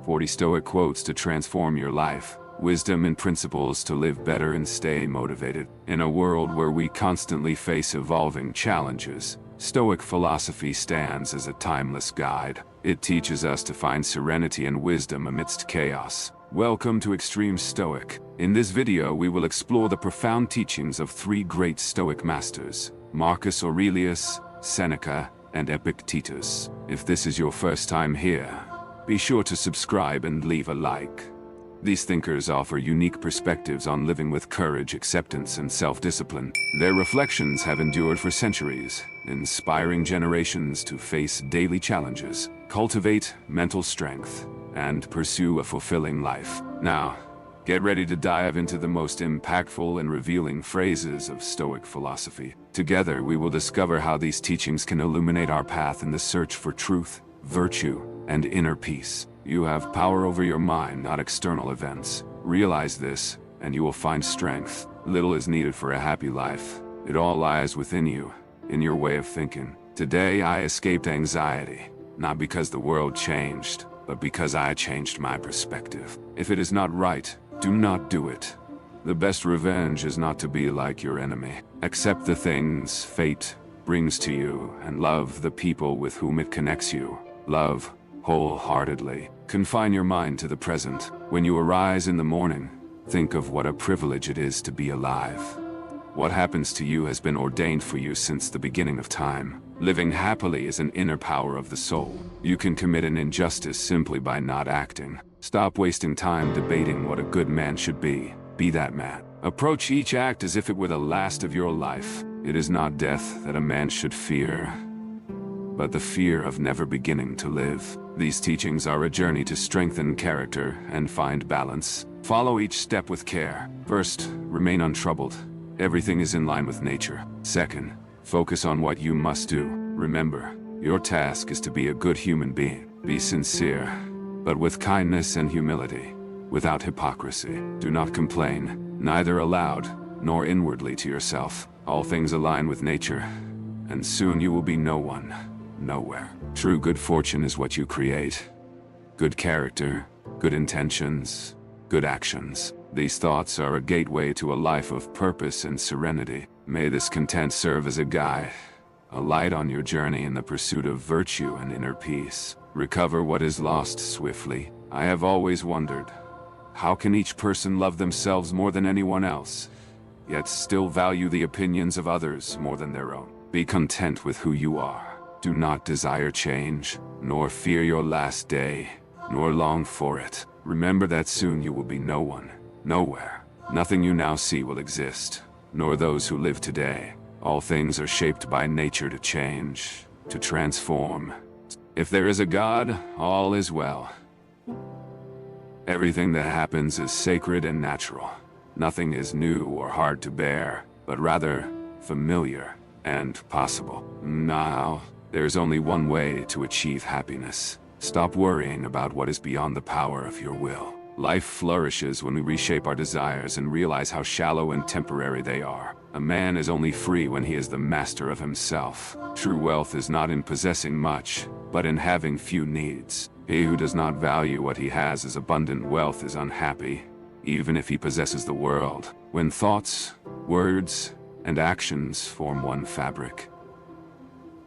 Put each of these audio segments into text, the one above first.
40 Stoic quotes to transform your life. Wisdom and principles to live better and stay motivated. In a world where we constantly face evolving challenges, Stoic philosophy stands as a timeless guide. It teaches us to find serenity and wisdom amidst chaos. Welcome to Extreme Stoic. In this video, we will explore the profound teachings of three great Stoic masters: Marcus Aurelius, Seneca, and Epictetus. If this is your first time here, be sure to subscribe and leave a like. These thinkers offer unique perspectives on living with courage, acceptance, and self-discipline. Their reflections have endured for centuries, inspiring generations to face daily challenges, cultivate mental strength, and pursue a fulfilling life. Now, get ready to dive into the most impactful and revealing phrases of Stoic philosophy. Together, we will discover how these teachings can illuminate our path in the search for truth, virtue, and inner peace. You have power over your mind, not external events. Realize this, and you will find strength. Little is needed for a happy life. It all lies within you, in your way of thinking. Today, I escaped anxiety, not because the world changed, but because I changed my perspective. If it is not right, do not do it. The best revenge is not to be like your enemy. Accept the things fate brings to you and love the people with whom it connects you. Love wholeheartedly. Confine your mind to the present. When you arise in the morning, think of what a privilege it is to be alive. What happens to you has been ordained for you since the beginning of time. Living happily is an inner power of the soul. You can commit an injustice simply by not acting. Stop wasting time debating what a good man should be. Be that man. Approach each act as if it were the last of your life. It is not death that a man should fear, but the fear of never beginning to live. These teachings are a journey to strengthen character and find balance. Follow each step with care. First, remain untroubled. Everything is in line with nature. Second, focus on what you must do. Remember, your task is to be a good human being. Be sincere, but with kindness and humility, without hypocrisy. Do not complain, neither aloud nor inwardly to yourself. All things align with nature, and soon you will be no one, nowhere. True good fortune is what you create. Good character, good intentions, good actions. These thoughts are a gateway to a life of purpose and serenity. May this content serve as a guide, a light on your journey in the pursuit of virtue and inner peace. Recover what is lost swiftly. I have always wondered, how can each person love themselves more than anyone else, yet still value the opinions of others more than their own? Be content with who you are. Do not desire change, nor fear your last day, nor long for it. Remember that soon you will be no one, nowhere. Nothing you now see will exist, nor those who live today. All things are shaped by nature to change, to transform. If there is a God, all is well. Everything that happens is sacred and natural. Nothing is new or hard to bear, but rather familiar and possible. Now, there's only one way to achieve happiness. Stop worrying about what is beyond the power of your will. Life flourishes when we reshape our desires and realize how shallow and temporary they are. A man is only free when he is the master of himself. True wealth is not in possessing much, but in having few needs. He who does not value what he has as abundant wealth is unhappy, even if he possesses the world. When thoughts, words, and actions form one fabric,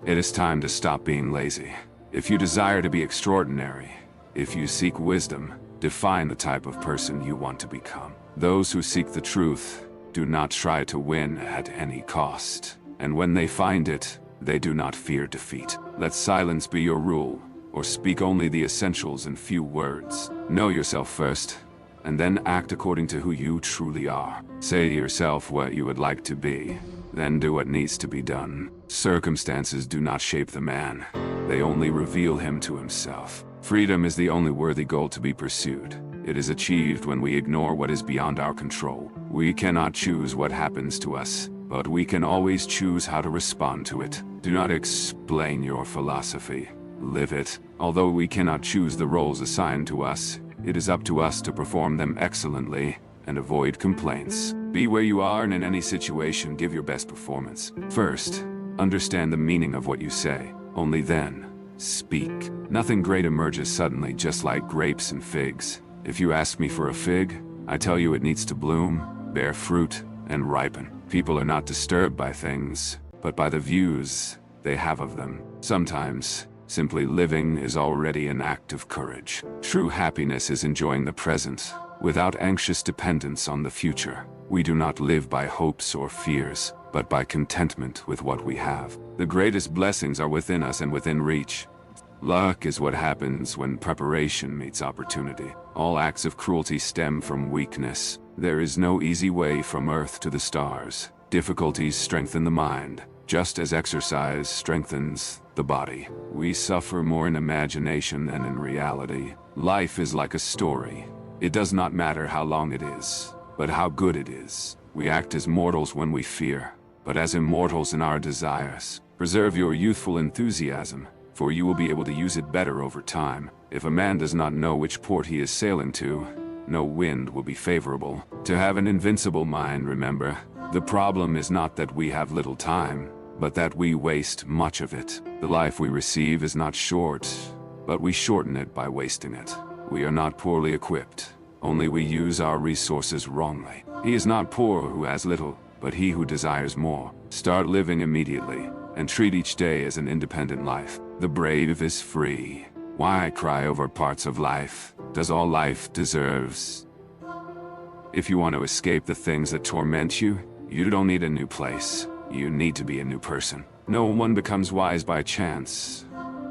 it is time to stop being lazy. If you desire to be extraordinary, if you seek wisdom, define the type of person you want to become. Those who seek the truth do not try to win at any cost, and when they find it, they do not fear defeat. Let silence be your rule, or speak only the essentials in few words. Know yourself first, and then act according to who you truly are. Say to yourself what you would like to be, then do what needs to be done. Circumstances do not shape the man. They only reveal him to himself. Freedom is the only worthy goal to be pursued. It is achieved when we ignore what is beyond our control. We cannot choose what happens to us, but we can always choose how to respond to it. Do not explain your philosophy. Live it. Although we cannot choose the roles assigned to us, it is up to us to perform them excellently and avoid complaints. Be where you are, and in any situation, give your best performance. First, understand the meaning of what you say. Only then, speak. Nothing great emerges suddenly, just like grapes and figs. If you ask me for a fig, I tell you it needs to bloom, bear fruit, and ripen. People are not disturbed by things, but by the views they have of them. Sometimes, simply living is already an act of courage. True happiness is enjoying the present, without anxious dependence on the future. We do not live by hopes or fears, but by contentment with what we have. The greatest blessings are within us and within reach. Luck is what happens when preparation meets opportunity. All acts of cruelty stem from weakness. There is no easy way from earth to the stars. Difficulties strengthen the mind, just as exercise strengthens the body. We suffer more in imagination than in reality. Life is like a story. It does not matter how long it is, but how good it is. We act as mortals when we fear, but as immortals in our desires. Preserve your youthful enthusiasm, for you will be able to use it better over time. If a man does not know which port he is sailing to, no wind will be favorable. To have an invincible mind, remember, the problem is not that we have little time, but that we waste much of it. The life we receive is not short, but we shorten it by wasting it. We are not poorly equipped, only we use our resources wrongly. He is not poor who has little, but he who desires more. Start living immediately, and treat each day as an independent life. The brave is free. Why cry over parts of life? Does all life deserves? If you want to escape the things that torment you, you don't need a new place. You need to be a new person. No one becomes wise by chance.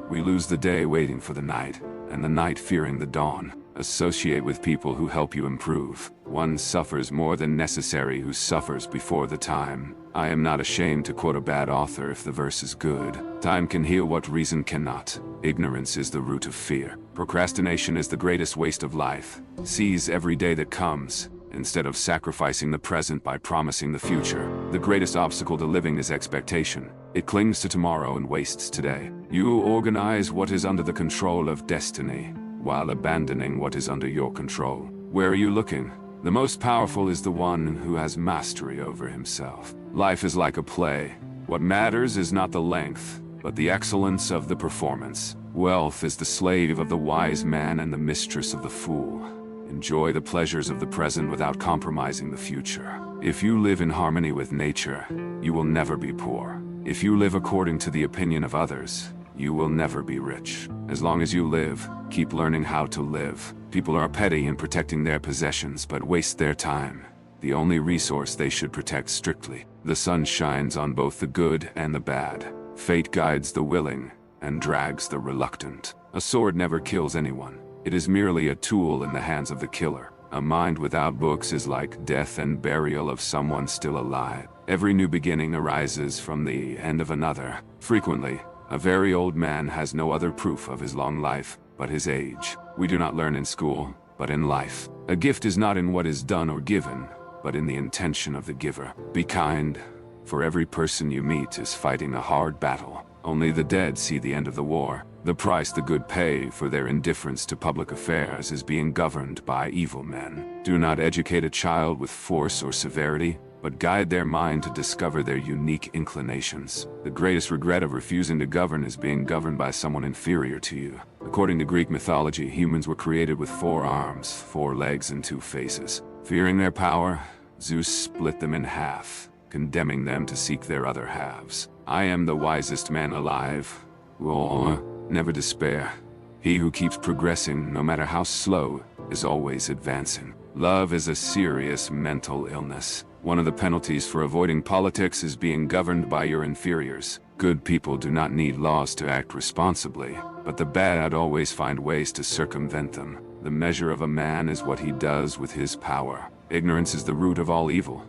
We lose the day waiting for the night, and the night fearing the dawn. Associate with people who help you improve. One suffers more than necessary who suffers before the time. I am not ashamed to quote a bad author if the verse is good. Time can heal what reason cannot. Ignorance is the root of fear. Procrastination is the greatest waste of life. Seize every day that comes, instead of sacrificing the present by promising the future. The greatest obstacle to living is expectation. It clings to tomorrow and wastes today. You organize what is under the control of destiny, while abandoning what is under your control. Where are you looking? The most powerful is the one who has mastery over himself. Life is like a play. What matters is not the length, but the excellence of the performance. Wealth is the slave of the wise man and the mistress of the fool. Enjoy the pleasures of the present without compromising the future. If you live in harmony with nature, you will never be poor. If you live according to the opinion of others, you will never be rich. As long as you live, keep learning how to live. People are petty in protecting their possessions, but waste their time, the only resource they should protect strictly. The sun shines on both the good and the bad. Fate guides the willing and drags the reluctant. A sword never kills anyone. It is merely a tool in the hands of the killer. A mind without books is like death and burial of someone still alive. Every new beginning arises from the end of another. Frequently, a very old man has no other proof of his long life but his age. We do not learn in school, but in life. A gift is not in what is done or given, but in the intention of the giver. Be kind, for every person you meet is fighting a hard battle. Only the dead see the end of the war. The price the good pay for their indifference to public affairs is being governed by evil men. Do not educate a child with force or severity, but guide their mind to discover their unique inclinations. The greatest regret of refusing to govern is being governed by someone inferior to you. According to Greek mythology, humans were created with 4 arms, 4 legs, and 2 faces. Fearing their power, Zeus split them in half, condemning them to seek their other halves. I am the wisest man alive. Never despair. He who keeps progressing, no matter how slow, is always advancing. Love is a serious mental illness. One of the penalties for avoiding politics is being governed by your inferiors. Good people do not need laws to act responsibly, but the bad always find ways to circumvent them. The measure of a man is what he does with his power. Ignorance is the root of all evil.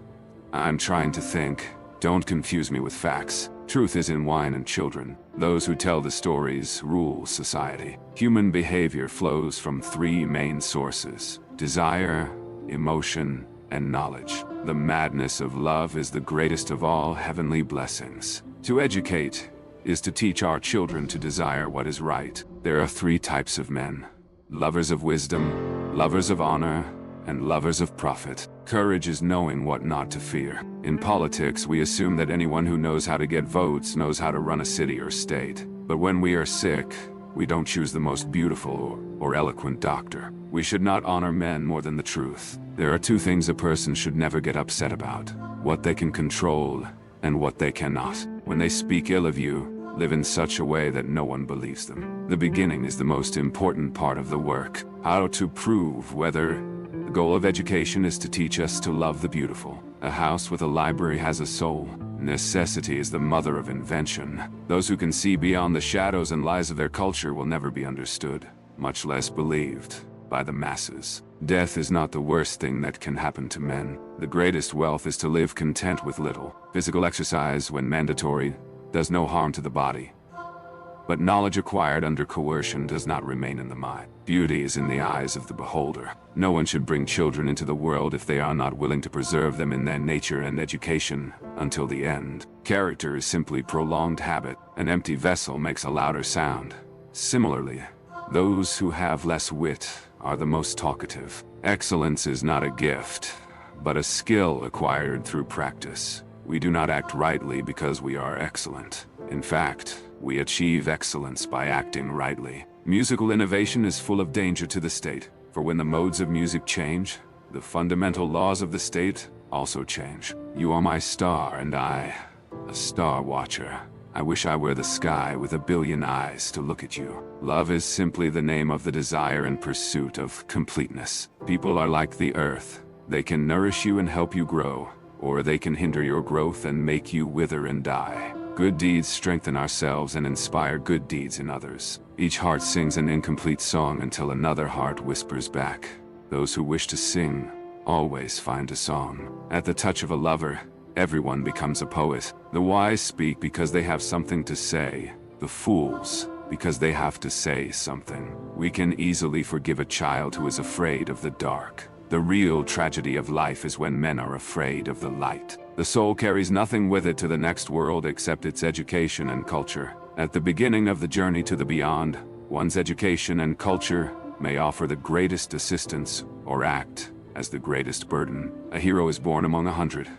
I'm trying to think. Don't confuse me with facts. Truth is in wine and children. Those who tell the stories rule society. Human behavior flows from 3 main sources: desire, emotion, and knowledge. The madness of love is the greatest of all heavenly blessings. To educate is to teach our children to desire what is right. There are 3 types of men: lovers of wisdom, lovers of honor, and lovers of profit. Courage is knowing what not to fear. In politics, we assume that anyone who knows how to get votes knows how to run a city or state. But when we are sick, we don't choose the most beautiful or eloquent doctor. We should not honor men more than the truth. There are two things a person should never get upset about: what they can control and what they cannot. When they speak ill of you, live in such a way that no one believes them. The beginning is the most important part of the work. How to prove whether the goal of education is to teach us to love the beautiful. A house with a library has a soul. Necessity is the mother of invention. Those who can see beyond the shadows and lies of their culture will never be understood, much less believed, by the masses. Death is not the worst thing that can happen to men. The greatest wealth is to live content with little. Physical exercise, when mandatory, does no harm to the body. But knowledge acquired under coercion does not remain in the mind. Beauty is in the eyes of the beholder. No one should bring children into the world if they are not willing to preserve them in their nature and education until the end. Character is simply prolonged habit. An empty vessel makes a louder sound. Similarly, those who have less wit are the most talkative. Excellence is not a gift, but a skill acquired through practice. We do not act rightly because we are excellent. In fact, we achieve excellence by acting rightly. Musical innovation is full of danger to the state, for when the modes of music change, the fundamental laws of the state also change. You are my star and I, a star watcher. I wish I were the sky with a billion eyes to look at you. Love is simply the name of the desire and pursuit of completeness. People are like the earth. They can nourish you and help you grow, or they can hinder your growth and make you wither and die. Good deeds strengthen ourselves and inspire good deeds in others. Each heart sings an incomplete song until another heart whispers back. Those who wish to sing always find a song. At the touch of a lover, everyone becomes a poet. The wise speak because they have something to say. The fools, because they have to say something. We can easily forgive a child who is afraid of the dark. The real tragedy of life is when men are afraid of the light. The soul carries nothing with it to the next world except its education and culture. At the beginning of the journey to the beyond, one's education and culture may offer the greatest assistance or act as the greatest burden. A hero is born among 100.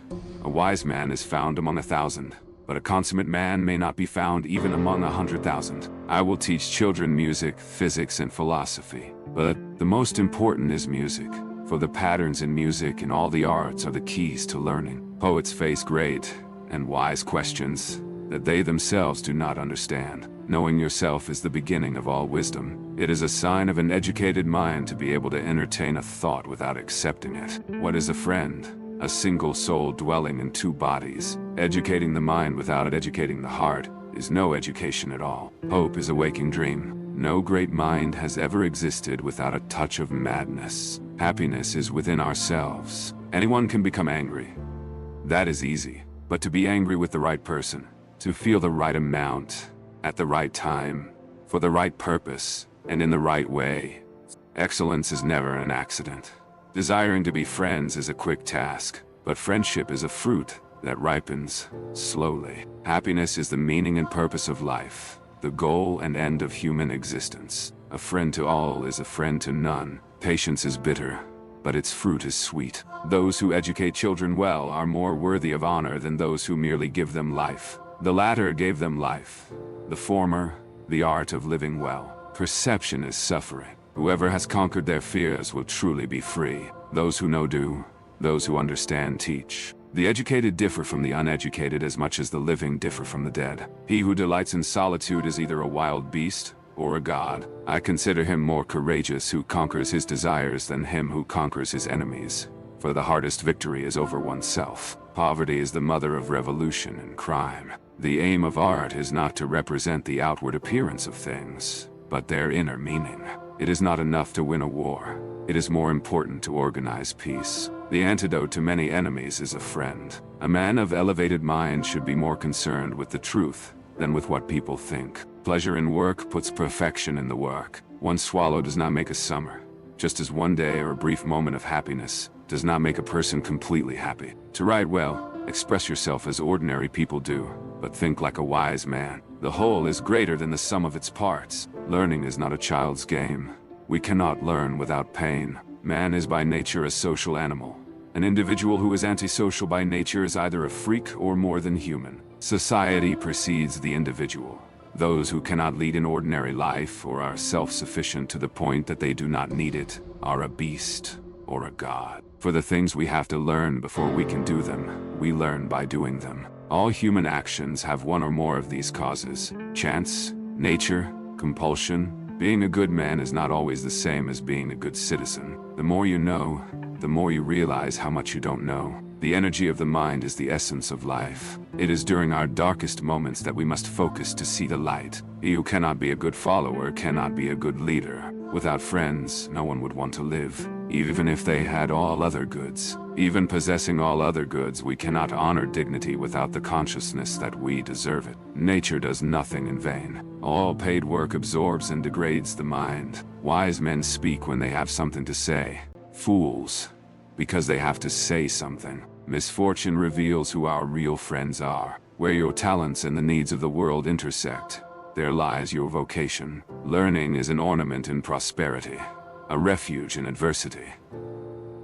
A wise man is found among 1,000. But a consummate man may not be found even among 100,000. I will teach children music, physics, and philosophy. But the most important is music. For the patterns in music and all the arts are the keys to learning. Poets face great and wise questions that they themselves do not understand. Knowing yourself is the beginning of all wisdom. It is a sign of an educated mind to be able to entertain a thought without accepting it. What is a friend? A single soul dwelling in two bodies. Educating the mind without educating the heart is no education at all. Hope is a waking dream. No great mind has ever existed without a touch of madness. Happiness is within ourselves. Anyone can become angry. That is easy. But to be angry with the right person, to feel the right amount, at the right time, for the right purpose, and in the right way. Excellence is never an accident. Desiring to be friends is a quick task, but friendship is a fruit that ripens slowly. Happiness is the meaning and purpose of life, the goal and end of human existence. A friend to all is a friend to none. Patience is bitter, but its fruit is sweet. Those who educate children well are more worthy of honor than those who merely give them life. The latter gave them life. The former, the art of living well. Perception is suffering. Whoever has conquered their fears will truly be free. Those who know do. Those who understand teach. The educated differ from the uneducated as much as the living differ from the dead. He who delights in solitude is either a wild beast or a god. I consider him more courageous who conquers his desires than him who conquers his enemies. For the hardest victory is over oneself. Poverty is the mother of revolution and crime. The aim of art is not to represent the outward appearance of things, but their inner meaning. It is not enough to win a war. It is more important to organize peace. The antidote to many enemies is a friend. A man of elevated mind should be more concerned with the truth than with what people think. Pleasure in work puts perfection in the work. One swallow does not make a summer, just as one day or a brief moment of happiness does not make a person completely happy. To write well, express yourself as ordinary people do, but think like a wise man. The whole is greater than the sum of its parts. Learning is not a child's game. We cannot learn without pain. Man is by nature a social animal. An individual who is antisocial by nature is either a freak or more than human. Society precedes the individual. Those who cannot lead an ordinary life or are self-sufficient to the point that they do not need it are a beast or a god. For the things we have to learn before we can do them, we learn by doing them. All human actions have one or more of these causes: chance, nature, compulsion. Being a good man is not always the same as being a good citizen. The more you know, the more you realize how much you don't know. The energy of the mind is the essence of life. It is during our darkest moments that we must focus to see the light. He who cannot be a good follower cannot be a good leader. Without friends, no one would want to live, even if they had all other goods. Even possessing all other goods, we cannot honor dignity without the consciousness that we deserve it. Nature does nothing in vain. All paid work absorbs and degrades the mind. Wise men speak when they have something to say. Fools, because they have to say something. Misfortune reveals who our real friends are. Where your talents and the needs of the world intersect, there lies your vocation. Learning is an ornament in prosperity, a refuge in adversity,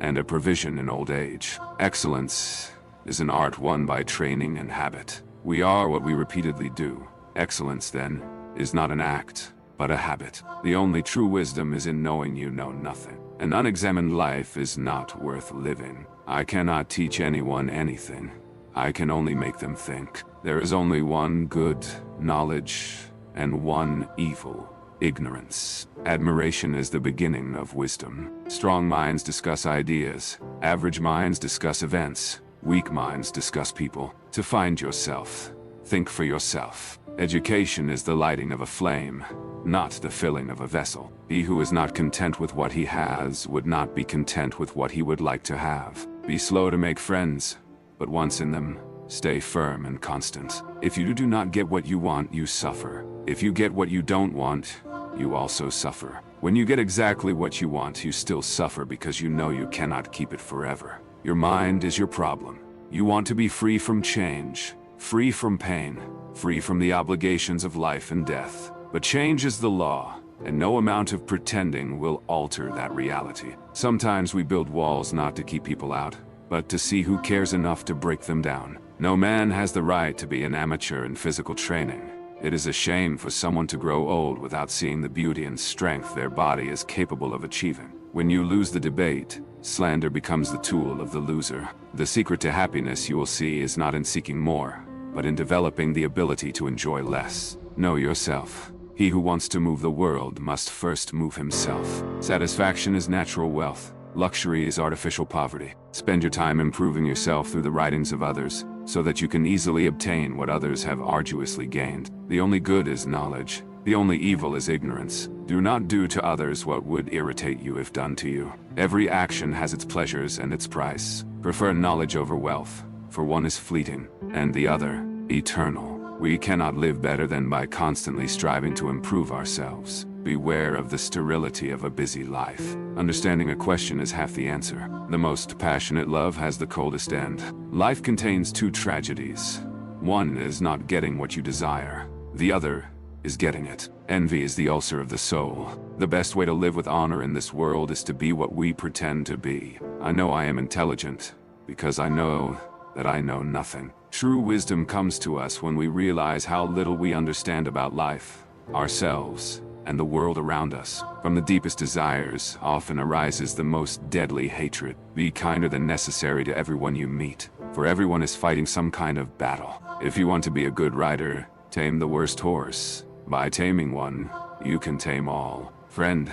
and a provision in old age. Excellence is an art won by training and habit. We are what we repeatedly do. Excellence, then, is not an act, but a habit. The only true wisdom is in knowing you know nothing. An unexamined life is not worth living. I cannot teach anyone anything. I can only make them think. There is only one good, knowledge, and one evil, ignorance. Admiration is the beginning of wisdom. Strong minds discuss ideas. Average minds discuss events. Weak minds discuss people. To find yourself, think for yourself. Education is the lighting of a flame, not the filling of a vessel. He who is not content with what he has would not be content with what he would like to have. Be slow to make friends, but once in them, stay firm and constant. If you do not get what you want, you suffer. If you get what you don't want, you also suffer. When you get exactly what you want, you still suffer because you know you cannot keep it forever. Your mind is your problem. You want to be free from change, free from pain, free from the obligations of life and death. But change is the law, and no amount of pretending will alter that reality. Sometimes we build walls not to keep people out, but to see who cares enough to break them down. No man has the right to be an amateur in physical training. It is a shame for someone to grow old without seeing the beauty and strength their body is capable of achieving. When you lose the debate, slander becomes the tool of the loser. The secret to happiness, you will see, is not in seeking more, but in developing the ability to enjoy less. Know yourself. He who wants to move the world must first move himself. Satisfaction is natural wealth. Luxury is artificial poverty. Spend your time improving yourself through the writings of others, so that you can easily obtain what others have arduously gained. The only good is knowledge. The only evil is ignorance. Do not do to others what would irritate you if done to you. Every action has its pleasures and its price. Prefer knowledge over wealth, for one is fleeting, and the other, eternal. We cannot live better than by constantly striving to improve ourselves. Beware of the sterility of a busy life. Understanding a question is half the answer. The most passionate love has the coldest end. Life contains two tragedies. One is not getting what you desire. The other is getting it. Envy is the ulcer of the soul. The best way to live with honor in this world is to be what we pretend to be. I know I am intelligent, because I know that I know nothing. True wisdom comes to us when we realize how little we understand about life, ourselves, and the world around us. From the deepest desires often arises the most deadly hatred. Be kinder than necessary to everyone you meet, for everyone is fighting some kind of battle. If you want to be a good rider, tame the worst horse. By taming one, you can tame all. Friend,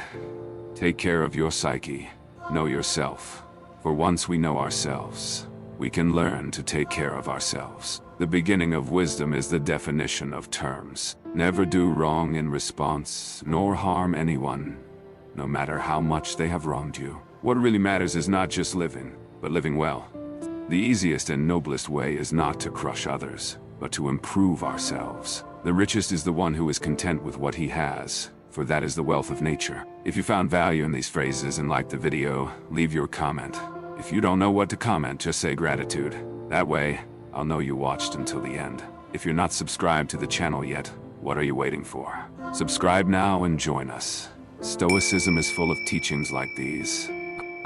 take care of your psyche. Know yourself. For once we know ourselves, we can learn to take care of ourselves. The beginning of wisdom is the definition of terms. Never do wrong in response, nor harm anyone, no matter how much they have wronged you. What really matters is not just living, but living well. The easiest and noblest way is not to crush others, but to improve ourselves. The richest is the one who is content with what he has, for that is the wealth of nature. If you found value in these phrases and liked the video, leave your comment. If you don't know what to comment, just say gratitude. That way, I'll know you watched until the end. If you're not subscribed to the channel yet, what are you waiting for? Subscribe now and join us. Stoicism is full of teachings like these.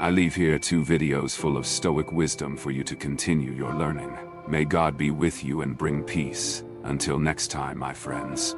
I leave here 2 videos full of Stoic wisdom for you to continue your learning. May God be with you and bring peace. Until next time, my friends.